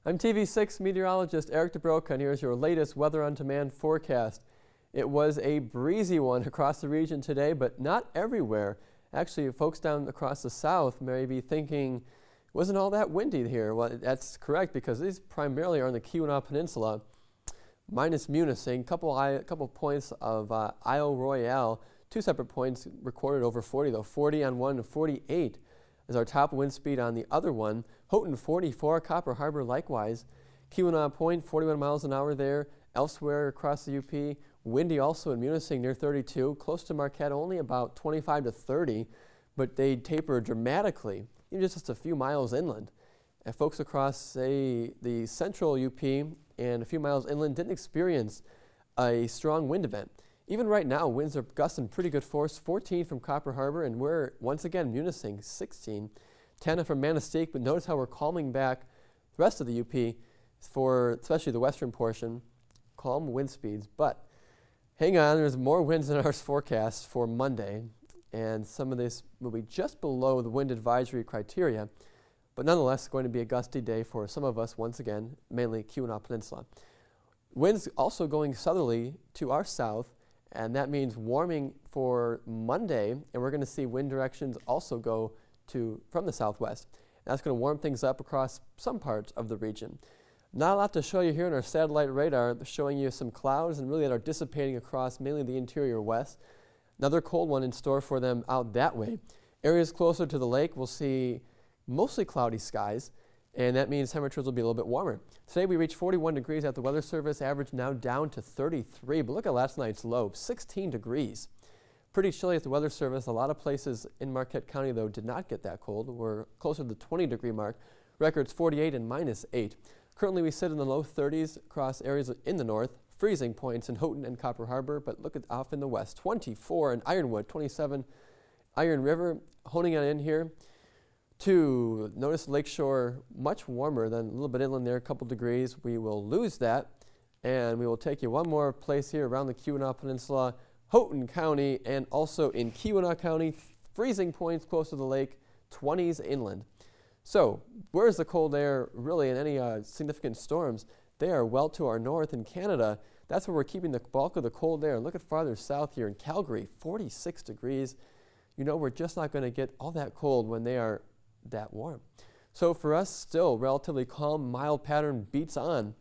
I'm TV6 meteorologist Eric DeBroca, and here's your latest Weather on Demand forecast. It was a breezy one across the region today, but not everywhere. Actually, folks down across the south may be thinking, wasn't all that windy here? Well, that's correct, because these primarily are on the Keweenaw Peninsula, minus Munising, couple points of Isle Royale, two separate points recorded over 40 though, 40 on one and 48 is our top wind speed on the other one. Houghton 44, Copper Harbor likewise. Keweenaw Point 41 miles an hour there. Elsewhere across the UP, windy also in Munising near 32. Close to Marquette only about 25 to 30, but they taper dramatically, even just a few miles inland. And folks across, say, the central UP and a few miles inland didn't experience a strong wind event. Even right now, winds are gusting pretty good force, 14 from Copper Harbor, and we're once again Munising, 16. 10 from Manistee, but notice how we're calming back the rest of the UP for especially the western portion, calm wind speeds. But hang on, there's more winds in our forecast for Monday, and some of this will be just below the wind advisory criteria, but nonetheless going to be a gusty day for some of us once again, mainly Keweenaw Peninsula. Winds also going southerly to our south, and that means warming for Monday, and we're going to see wind directions also go from the southwest. That's going to warm things up across some parts of the region. Not a lot to show you here in our satellite radar, showing you some clouds and really that are dissipating across mainly the interior west. Another cold one in store for them out that way. Areas closer to the lake will see mostly cloudy skies, and that means temperatures will be a little bit warmer. Today we reached 41 degrees at the Weather Service, average now down to 33, but look at last night's low, 16 degrees. Pretty chilly at the Weather Service. A lot of places in Marquette County, though, did not get that cold. We're closer to the 20-degree mark. Records 48 and minus 8. Currently, we sit in the low 30s across areas in the north, freezing points in Houghton and Copper Harbor, but look at off in the west. 24 in Ironwood, 27 Iron River, honing on in here to notice Lakeshore much warmer than a little bit inland there, a couple degrees. We will lose that, and we will take you one more place here around the Keweenaw Peninsula, Houghton County, and also in Keweenaw County, freezing points close to the lake, 20s inland. So where's the cold air really in any significant storms? They are well to our north in Canada. That's where we're keeping the bulk of the cold air. Look at farther south here in Calgary, 46 degrees. You know, we're just not going to get all that cold when they are that warm. So for us, still relatively calm, mild pattern beats on.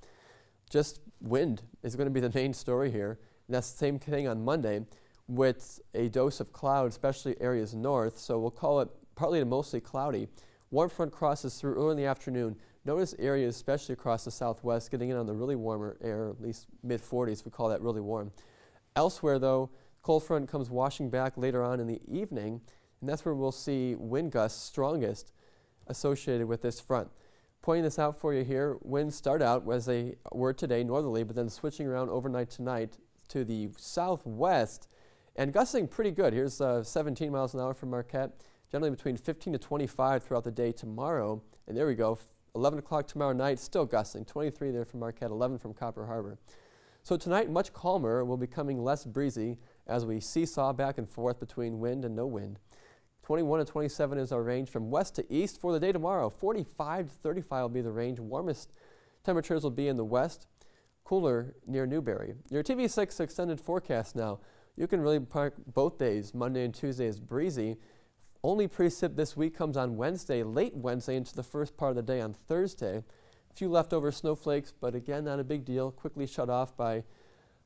Just wind is going to be the main story here. And that's the same thing on Monday with a dose of cloud, especially areas north. So we'll call it partly to mostly cloudy. Warm front crosses through early in the afternoon. Notice areas, especially across the southwest, getting in on the really warmer air, at least mid-40s. We call that really warm. Elsewhere, though, cold front comes washing back later on in the evening, and that's where we'll see wind gusts strongest associated with this front. Pointing this out for you here, winds start out as they were today, northerly, but then switching around overnight tonight to the southwest and gusting pretty good. Here's 17 miles an hour from Marquette, generally between 15 to 25 throughout the day tomorrow. And there we go, 11 o'clock tomorrow night, still gusting, 23 there from Marquette, 11 from Copper Harbor. So tonight, much calmer, will be becoming less breezy as we seesaw back and forth between wind and no wind. 21 to 27 is our range from west to east for the day tomorrow. 45 to 35 will be the range. Warmest temperatures will be in the west, cooler near Newberry. Your TV6 extended forecast now. You can really park both days, Monday and Tuesday, is breezy. Only precip this week comes on Wednesday, late Wednesday into the first part of the day on Thursday. A few leftover snowflakes, but again, not a big deal. Quickly shut off by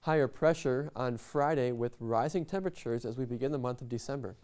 higher pressure on Friday with rising temperatures as we begin the month of December.